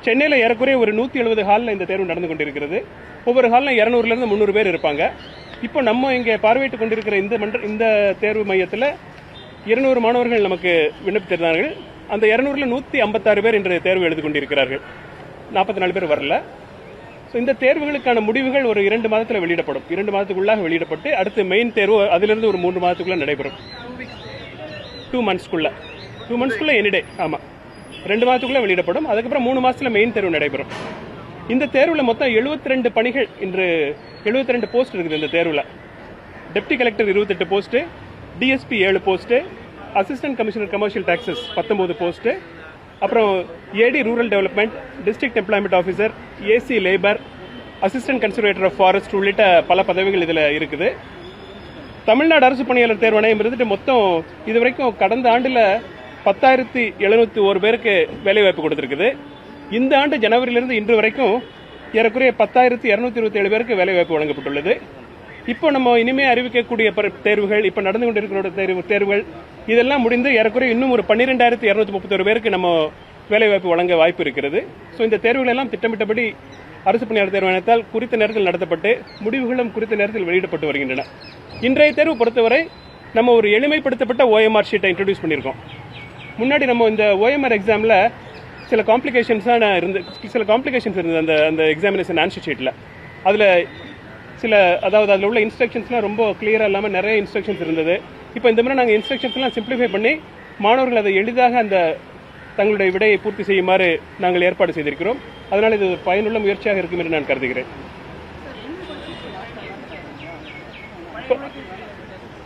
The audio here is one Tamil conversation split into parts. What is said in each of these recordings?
சென்னையில் ஏறக்குறைய ஒரு 170 ஹாலில் இந்த தேர்வு நடந்து கொண்டிருக்கிறது. ஒவ்வொரு ஹாலில் 200லேருந்து 300 பேர் இருப்பாங்க. இப்போ நம்ம இங்கே பார்வையிட்டு கொண்டிருக்கிற இந்த தேர்வு மையத்தில் 200 மாணவர்கள் நமக்கு விண்ணப்பித்திருந்தார்கள். அந்த 200ல் 156 பேர் இன்று தேர்வு எழுதி கொண்டிருக்கிறார்கள். 44 பேர் வரல. ஸோ இந்த தேர்வுகளுக்கான முடிவுகள் ஒரு 2 மாதத்தில் வெளியிடப்படும். 2 மாதத்துக்குள்ளாக வெளியிடப்பட்டு அடுத்து மெயின் தேர்வு அதிலிருந்து ஒரு 3 மாதத்துக்குள்ள நடைபெறும். 2 மந்த்ஸ்க்குள்ள எனிடே. ஆமாம், 2 மாதத்துக்குள்ள வெளியிடப்படும். அதுக்கப்புறம் 3 மாதத்தில் மெயின் தேர்வு நடைபெறும். இந்த தேர்வில் மொத்தம் 72 பணிகள் இன்று 72 போஸ்ட் இருக்குது. இந்த தேர்வில் deputy collector 28 post, DSP 7 post, assistant commissioner commercial taxes 19 post, அப்புறம் AD rural development, district employment officer, AC labour, assistant conservator of forest உள்ளிட்ட பல பதவிகள் இதில் இருக்குது. தமிழ்நாடு அரசு பணியாளர் தேர்வாணையம் இருந்துட்டு மொத்தம் இதுவரைக்கும் கடந்த ஆண்டில் 10,701 பேருக்கு வேலைவாய்ப்பு கொடுத்துருக்குது. இந்த ஆண்டு ஜனவரியிலிருந்து இன்று வரைக்கும் ஏறக்குறைய 10,227 பேருக்கு வேலைவாய்ப்பு வழங்கப்பட்டுள்ளது. இப்போ நம்ம இனிமே அறிவிக்கக்கூடிய தேர்வுகள், இப்போ நடந்து கொண்டிருக்கிற தேர்வுகள் இதெல்லாம் முடிந்து ஏறக்குறைய இன்னும் ஒரு 12,231 பேருக்கு நம்ம வேலைவாய்ப்பு வழங்க வாய்ப்பு இருக்கிறது. ஸோ இந்த தேர்வுகள் எல்லாம் திட்டமிட்டபடி அரசு பணியாளர் தேர்வாணையத்தால் குறித்த நேரத்தில் நடத்தப்பட்டு முடிவுகளும் குறித்த நேரத்தில் வெளியிடப்பட்டு வருகின்றன. இன்றைய தேர்வு பொறுத்தவரை நம்ம ஒரு எளிமைப்படுத்தப்பட்ட OMR ஷீட்டை இன்ட்ரடியூஸ் பண்ணியிருக்கோம். முன்னாடி நம்ம இந்த OMR எக்ஸாமில் சில காம்ப்ளிகேஷன்ஸ் இருந்தது அந்த எக்ஸாமினேஷன் ஆன்சர் ஷீட்டில். அதில் அதில் உள்ள இன்ஸ்ட்ரக்ஷன்ஸ்லாம் ரொம்ப கிளியராக இல்லாமல் நிறைய இன்ஸ்ட்ரக்ஷன்ஸ் இருந்தது. இப்போ இந்த மாதிரி நாங்கள் இன்ஸ்ட்ரக்ஷன்ஸ்லாம் சிம்பிளிஃபை பண்ணி மாணவர்கள் அதை எளிதாக அந்த தங்களுடைய விடையை பூர்த்தி செய்யுமாறு நாங்கள் ஏற்பாடு செய்திருக்கிறோம். அதனால் இது பயனுள்ள முயற்சியாக இருக்கும் என்று நான் கருதுகிறேன்.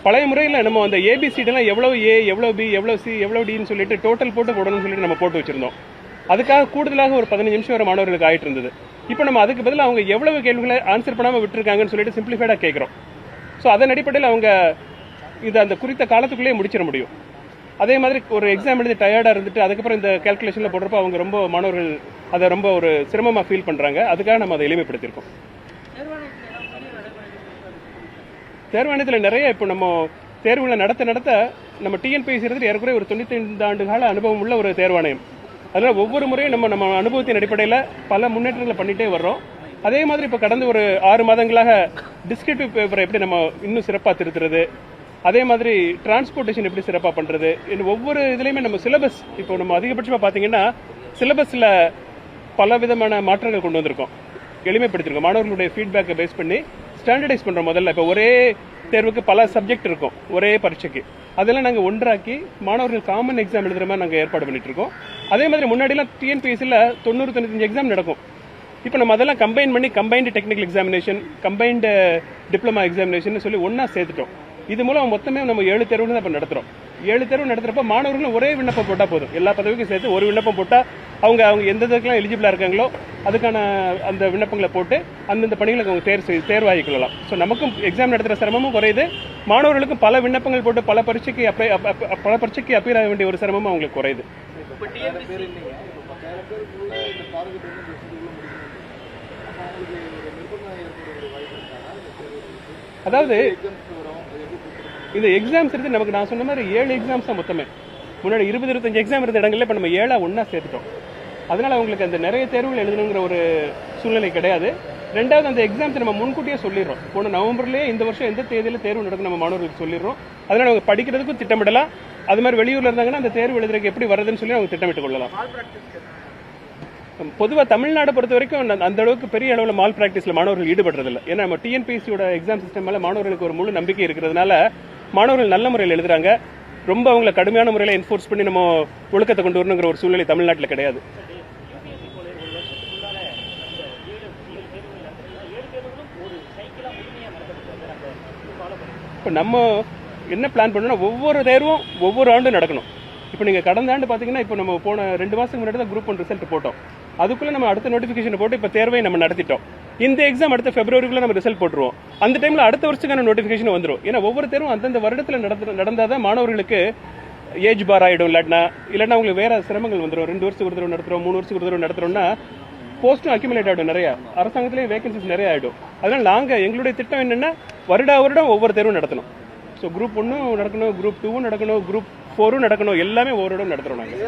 பழைய முறையில் நம்ம அந்த ஏபிசிடெல்லாம் எவ்வளோ ஏ, எவ்வளோ பி, எவ்வளோ சி, எவ்வளோ டின்னு சொல்லிட்டு டோட்டல் போட்டு போடணும்னு சொல்லிட்டு நம்ம போட்டு வச்சிருந்தோம். அதுக்காக கூடுதலாக ஒரு 15 நிமிஷம் வரை மாணவர்களுக்கு ஆகிட்டு இருந்தது. இப்போ நம்ம அதுக்கு பதிலாக அவங்க எவ்வளவு கேள்விகளை ஆன்சர் பண்ணாமல் விட்டுருக்காங்கன்னு சொல்லிட்டு சிம்பிளிஃபைடாக கேட்குறோம். ஸோ அதன் அடிப்படையில் அவங்க இதை அந்த குறித்த காலத்துக்குள்ளேயே முடிச்சிட முடியும். அதே மாதிரி ஒரு எக்ஸாம் எழுதி டயர்டாக இருந்துட்டு அதுக்கப்புறம் இந்த கேல்குலேஷனில் போடுறப்போ அவங்க ரொம்ப மாணவர்கள் அதை ரொம்ப ஒரு சிரமமாக ஃபீல் பண்ணுறாங்க. அதுக்காக நம்ம அதை எளிமைப்படுத்தியிருக்கோம். தேர்வாணையத்தில் நிறைய இப்போ நம்ம தேர்வுகளை நடத்த நம்ம டிஎன்பிஎஸ்சி இருந்து ஏறக்குறைய ஒரு 95 ஆண்டு கால அனுபவம் உள்ள ஒரு தேர்வாணையம். அதனால் ஒவ்வொரு முறையும் நம்ம அனுபவத்தின் அடிப்படையில் பல முன்னேற்றங்களை பண்ணிகிட்டே வர்றோம். அதே மாதிரி இப்போ கடந்த ஒரு 6 மாதங்களாக டிஸ்கிரிப்டிவ் பேப்பரை எப்படி நம்ம இன்னும் சிறப்பாக திருத்துறது, அதே மாதிரி டிரான்ஸ்போர்ட்டேஷன் எப்படி சிறப்பாக பண்ணுறது, இன்னும் ஒவ்வொரு இதுலேயுமே நம்ம சிலபஸ் இப்போ நம்ம அதிகபட்சமாக பார்த்தீங்கன்னா சிலபஸில் பல விதமான மாற்றங்கள் கொண்டு வந்திருக்கோம், எளிமைப்படுத்திருக்கோம். மாணவர்களுடைய ஃபீட்பேக்கை பேஸ் பண்ணி ஸ்டாண்டர்டைஸ் பண்ணுறோம். முதல்ல இப்போ ஒரே தேர்வுக்கு பல சப்ஜெக்ட் இருக்கும் ஒரே பரீட்சைக்கு, அதெல்லாம் நாங்கள் ஒன்றாக்கி மாணவர்கள் காமன் எக்ஸாம் எழுதுகிற மாதிரி நாங்கள் ஏற்பாடு பண்ணிட்டு இருக்கோம். அதே மாதிரி முன்னாடிலாம் டிஎன்பிஎஸ்சியில் 90-95 எக்ஸாம் நடக்கும். இப்போ நம்ம அதெல்லாம் கம்பைன் பண்ணி combined technical examination, combined diploma examination சொல்லி ஒன்றா சேர்த்துட்டோம். இது மூலம் மொத்தமே நம்ம 7 தேர்வு தான் இப்போ நடத்துகிறோம். 7 தேர்வு நடத்துகிறப்ப மாணவர்களும் ஒரே விண்ணப்பம் போட்டால் போதும். எல்லா பதவிக்கும் சேர்த்து ஒரு விண்ணப்பம் போட்டால் அவங்க எந்த இதுக்கெல்லாம் எலிஜிபிளாக இருக்காங்களோ அதுக்கான அந்த விண்ணப்பங்களை போட்டு அந்தந்த பணிகளுக்கு அவங்க தேர்வாகிக் ஸோ நமக்கும் எக்ஸாம் நடத்துகிற சிரமமும் குறையுது, மாணவர்களுக்கும் பல விண்ணப்பங்கள் போட்டு பல பரீட்சைக்கு அப்பீர் ஆக வேண்டிய ஒரு சிரமமும் அவங்களுக்கு குறையுது. அதாவது இந்த எக்ஸாம்ஸ் இருந்து நமக்கு நான் சொன்ன மாதிரி 7 எக்ஸாம்ஸ் தான் மொத்தமே. முன்னாடி 20-25 எக்ஸாம் இருந்த இடங்கள்ல இப்போ நம்ம 7 ஒன்றா சேர்த்துட்டோம். அதனால அவங்களுக்கு அந்த நிறைய தேர்வுகள் எழுதணுங்கிற ஒரு சூழ்நிலை கிடையாது. ரெண்டாவது அந்த எக்ஸாம்ஸ் நம்ம முன்கூட்டியே சொல்லிடுறோம். போன நவம்பர்லேயே இந்த வருஷம் எந்த தேதியில் தேர்வு நடக்கும் நம்ம மாணவர்களுக்கு சொல்லிடுறோம். அதனால அவங்க படிக்கிறதுக்கும் திட்டமிடலாம். அது மாதிரி வெளியூர்ல இருந்தாங்கன்னா அந்த தேர்வு எழுதுறதுக்கு எப்படி வருதுன்னு சொல்லி அவங்க திட்டமிட்டு கொள்ளலாம். பொதுவாக தமிழ்நாடு பொறுத்த வரைக்கும் அந்த அளவுக்கு பெரிய அளவில் மால் பிராக்டிஸில் மாணவர்கள் ஈடுபடுறதில்லை. ஏன்னா நம்ம டிஎன்பிஎஸ்சியோட எக்ஸாம் சிஸ்டம் மேலே மாணவர்களுக்கு ஒரு முழு நம்பிக்கை இருக்கிறதுனால மாணவர்கள் நல்ல முறையில் எழுதுறாங்க. ரொம்ப அவங்கள கடுமையான முறையில் என்ஃபோர்ஸ் பண்ணி நம்ம ஒழுக்கத்தை கொண்டு வரணுங்கிற ஒரு சூழ்நிலை தமிழ்நாட்டில் கிடையாது. இப்போ நம்ம என்ன பிளான் பண்ணோம்னா ஒவ்வொரு தேர்வும் ஒவ்வொரு ஆண்டும் நடக்கணும். இப்போ நீங்கள் கடந்த ஆண்டு பார்த்தீங்கன்னா இப்போ நம்ம போன 2 மாதத்துக்கு முன்னாடி தான் குரூப் 1 ரிசல்ட் போட்டோம். அதுக்குள்ளே நம்ம அடுத்த நோட்டிஃபிகேஷன் போட்டு இப்போ தேர்வை நம்ம நடத்திட்டோம். இந்த எக்ஸாம் அடுத்த Februaryக்குள்ளே நம்ம ரிசல்ட் போட்டுருவோம். அந்த டைமில் அடுத்த வருஷத்துக்கான நோட்டிஃபிகேஷன் வந்துடும். ஏன்னா ஒவ்வொரு தேர்வும் அந்தந்த வருடத்தில் நடந்தால் தான் மாணவர்களுக்கு ஏஜ் பார் ஆகிடும். இல்லைன்னா அவங்களுக்கு வேறு சிரமங்கள் வந்துடும். 2 வருஷத்துக்கு ஒரு தடவை நடத்துகிறோம், 3 வருஷத்துக்கு ஒரு தடவை நடத்துகிறோம்னா போஸ்ட்டும் அக்யூமுலேட் ஆகிடும். நிறையா அரசாங்கத்திலேயே வேகன்சிஸ் நிறைய ஆகிடும். அதனால் நாங்கள் எங்களுடைய திட்டம் என்னென்னா வருடம் ஒவ்வொரு தேர்வும் நடத்தணும். ஸோ குரூப் 1 நடக்கணும், குரூப் 2 நடக்கணும், குரூப் 4 நடக்கணும், எல்லாமே ஒவ்வொரு இடம் நடத்துகிறோம் நாங்கள்.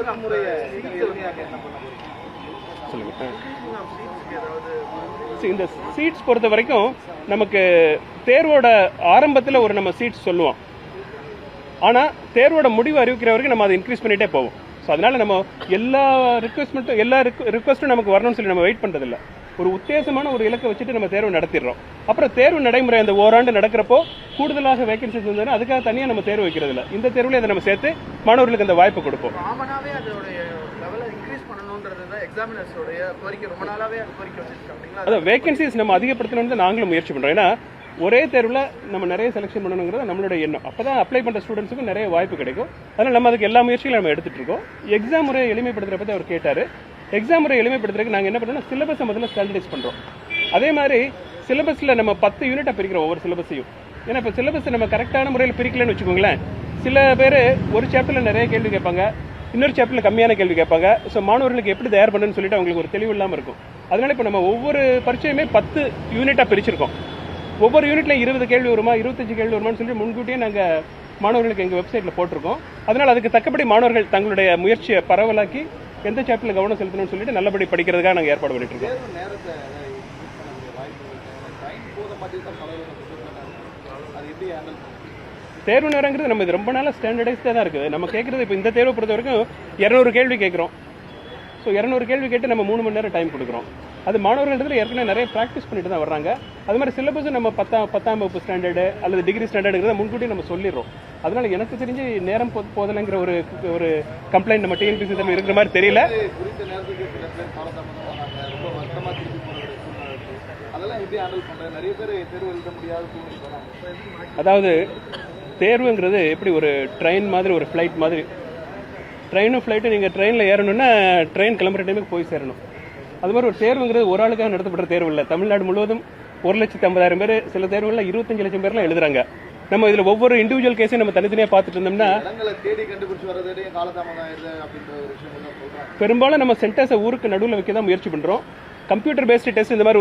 சொல்லுங்க. இந்த சீட்ஸ் பொறுத்த வரைக்கும் நமக்கு தேர்வோட ஆரம்பத்தில் ஒரு நம்ம சீட்ஸ் சொல்லுவோம், ஆனால் தேர்வோட முடிவு அறிவிக்கிற வரைக்கும் நம்ம அதை இன்க்ரீஸ் பண்ணிகிட்டே போவோம். ஸோ அதனால் நம்ம எல்லா ரிக்வஸ்ட்டும் நமக்கு வரணும்னு சொல்லி நம்ம வெயிட் பண்ணுறதில்ல. ஒரு உத்தேசமான ஒரு இலக்கை வச்சுட்டு நம்ம தேர்வு நடத்திடுறோம். அப்புறம் தேர்வு நடைமுறை அந்த ஓராண்டு நடக்கிறப்போ கூடுதலாக வேகன்சிஸ் இருந்ததுன்னா அதுக்காக தனியாக நம்ம தேர்வு வைக்கிறது இல்லை. இந்த தேர்வில் அதை நம்ம சேர்த்து மாணவர்களுக்கு அந்த வாய்ப்பு கொடுப்போம். அதான் வேகன்சிஸ் நம்ம அதிகப்படுத்தணும்னு நாங்களும் முயற்சி பண்ணுறோம். ஏன்னா ஒரே தேர்வில் நம்ம நிறைய செலெக்ஷன் பண்ணணுங்கிறது நம்மளுடைய எண்ணம். அப்போ தான் அப்ளை பண்ணுற ஸ்டூடெண்ட்ஸுக்கும் நிறைய வாய்ப்பு கிடைக்கும். அதனால் நம்ம அதுக்கு எல்லா முயற்சிகளும் நம்ம எடுத்துகிட்டு இருக்கோம். எக்ஸாம் முறையை எளிமைப்படுத்துகிற பற்றி அவர் கேட்டார். எக்ஸாம் முறை எளிமைப்படுத்துறதுக்கு நாங்கள் என்ன பண்ணுறோம்னா சிலபஸை முதல்ல ஸ்டாண்டர்டைஸ் பண்ணுறோம். அதே மாதிரி சிலபஸில் நம்ம 10 யூனிட்டாக பிரிக்கிறோம் ஒவ்வொரு சிலபஸையும். ஏன்னா இப்போ சிலபஸை நம்ம கரெக்டான முறையில் பிரிக்கலன்னு வச்சுக்கோங்களேன், சில பேர் ஒரு சாப்டரில் நிறைய கேள்வி கேட்பாங்க, இன்னொரு சாப்டரில் கம்மியான கேள்வி கேட்பாங்க. ஸோ மாணவர்களுக்கு எப்படி தயார் பண்ணுன்னு சொல்லிட்டு அவங்களுக்கு ஒரு தெளிவு இல்லாமல் இருக்கும். அதனால இப்போ நம்ம ஒவ்வொரு பரீட்சையுமே 10 யூனிட்டாக பிரிச்சிருக்கோம். ஒவ்வொரு யூனிட்லையும் 20 கேள்வி வருமா 25 கேள்வி வருமானு சொல்லி முன்கூட்டியே நாங்கள் மாணவர்களுக்கு எங்கள் வெப்சைட்டில் போட்டிருக்கோம். அதனால் அதுக்கு தக்கபடி மாணவர்கள் தங்களுடைய முயற்சியை பரவலாக்கி எந்த சாப்டரில் கவனம் செலுத்தணும்னு சொல்லிட்டு நல்லபடி படிக்கிறதுக்காக நாங்கள் ஏற்பாடு பண்ணிட்டு இருக்கோம். தேர்வு நேரங்கிறது நம்ம இது ரொம்ப நாளாக ஸ்டாண்டர்டைஸ்டாக தான் இருக்குது. நம்ம கேட்குறது இப்போ இந்த தேர்வை பொறுத்த வரைக்கும் 200 கேள்வி கேட்குறோம். ஸோ 200 கேள்வி கேட்டு நம்ம 3 மணி நேரம் டைம் கொடுக்குறோம். அது மாணவர்கள் ஏற்கனவே நிறைய ப்ராக்டிஸ் பண்ணிட்டு தான் வர்றாங்க. அது மாதிரி சிலபஸும் நம்ம 10ஆம் வகுப்பு ஸ்டாண்டர்டு அல்லது டிகிரி ஸ்டாண்டர்டுங்கிறத முன்கூட்டி நம்ம சொல்லிடுறோம். அதனால எனக்கு தெரிஞ்சு நேரம் போதலைங்கிற ஒரு கம்ப்ளைண்ட் நம்ம டிஎன்பிசி தரப்பு இருக்கிற மாதிரி தெரியல. அதாவது தேர்வுங்கிறது எப்படி ஒரு ட்ரெயின் மாதிரி, ஒரு ஃப்ளைட் மாதிரி. ட்ரெயினும் ஃப்ளைட்டும் நீங்கள் ட்ரெயினில் ஏறணும்னா ட்ரெயின் கிளம்புற டைமுக்கு போய் சேரணும். அது மாதிரி ஒரு தேர்வுங்கிறது ஒரு ஆளுக்காக நடத்தப்படுற தேர்வு இல்லை. தமிழ்நாடு முழுவதும் 1,50,000 பேர், சில தேர்வுகளில் 25 லட்சம் பேர்லாம் எழுதுறாங்க. நம்ம இதில் ஒவ்வொரு இண்டிவிஜுவல் கேஸையும் நம்ம தனித்தனியாக பார்த்துட்டு இருந்தோம்னா பெரும்பாலும் நம்ம சென்டர்ஸை ஊருக்கு நடுவில் வைக்க தான் முயற்சி பண்ணுறோம். கம்ப்யூட்டர் பேஸ்டு டெஸ்ட் இந்த மாதிரி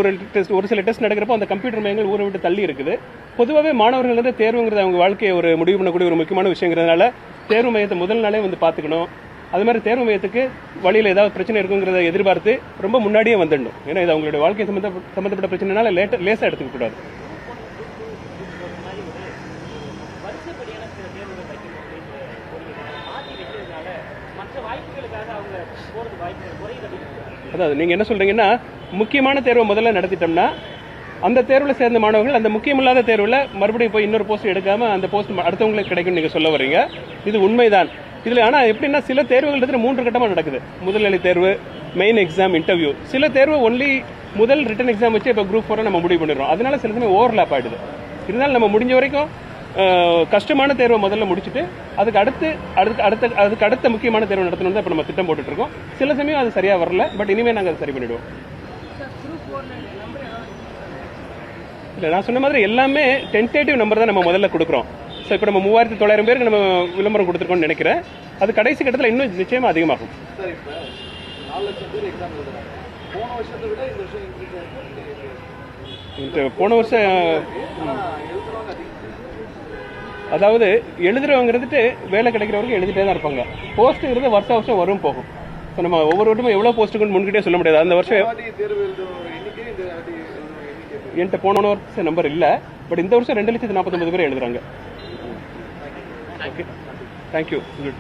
ஒரு சில டெஸ்ட் நடக்கிறப்போ அந்த கம்ப்யூட்டர் மையங்கள் ஊரை விட்டு தள்ளி இருக்குது. பொதுவாகவே மாணவர்கள் வந்து தேர்வுங்கிறது அவங்க வாழ்க்கையை ஒரு முடிவு பண்ணக்கூடிய ஒரு முக்கியமான விஷயங்கிறதுனால தேர்வு மையத்தை முதல் நாளே வந்து பார்த்துக்கணும். அது மாதிரி தேர்வு மையத்துக்கு வழியில் ஏதாவது பிரச்சனை இருக்குங்கிறத எதிர்பார்த்து ரொம்ப முன்னாடியே வந்துடணும். ஏன்னா இது அவங்களுடைய வாழ்க்கை சம்பந்தப்பட்ட பிரச்சனைனால லேசாக எடுத்துக்க கூடாது. அதாவது நீங்க என்ன சொல்றீங்கன்னா, முக்கியமான தேர்வை முதல்ல நடத்திட்டோம்னா அந்த தேர்வில் சேர்ந்த மாணவர்கள் அந்த முக்கியமில்லாத தேர்வில் மறுபடியும் போய் இன்னொரு போஸ்ட் எடுக்காம அந்த போஸ்ட் அடுத்தவங்களுக்கு கிடைக்கும் நீங்க சொல்ல வரீங்க. இது உண்மைதான். இதுல ஆனா எப்படின்னா சில தேர்வுகள் 3 கட்டமா நடக்குது. முதல்நிலை தேர்வு, மெயின் எக்ஸாம், இன்டர்வியூ. சில தேர்வு ஒன்லி முதல் ரிட்டன் எக்ஸாம் வச்சு இப்போ குரூப் 4 நம்ம முடிவு பண்ணிடுறோம். அதனால சில சமயம் ஓவர்லாப் ஆயிடுது. இருந்தாலும் நம்ம முடிஞ்ச வரைக்கும் கஷ்டமான தேர்வை முதல்ல முடிச்சுட்டு அதுக்கு அடுத்த முக்கியமான தேர்வு நடத்தணும் தான் இப்போ நம்ம திட்டம் போட்டுட்டு இருக்கோம். சில சமயம் அது சரியா வரல, பட் இனிமே நாங்கள் அதை சரி பண்ணிடுவோம். இல்லை, நான் சொன்ன மாதிரி எல்லாமே டென்டேட்டிவ் நம்பர் தான் நம்ம முதல்ல கொடுக்குறோம். ஸோ இப்போ நம்ம 3,900 பேருக்கு நம்ம விளம்பரம் கொடுத்துருக்கோன்னு நினைக்கிறேன். அது கடைசி கட்டத்தில் இன்னும் நிச்சயமாக அதிகமாகும். போன வருஷம் அதாவது எழுதுறவங்கிறதுட்டு வேலை கிடைக்கிறவங்க எழுதிட்டே தான் இருப்பாங்க. போஸ்ட்டுங்கிறது வருஷம் வரும் போகும். ஸோ நம்ம ஒவ்வொரு வருடமும் எவ்வளோ போஸ்ட்டுக்குன்னு முன்கிட்டே சொல்ல முடியாது. அந்த வருஷம் என்கிட்ட போன வருஷம் நம்பர் இல்லை, பட் இந்த வருஷம் 2,49,000 பேர் எழுதுறாங்க. Okay, thank you.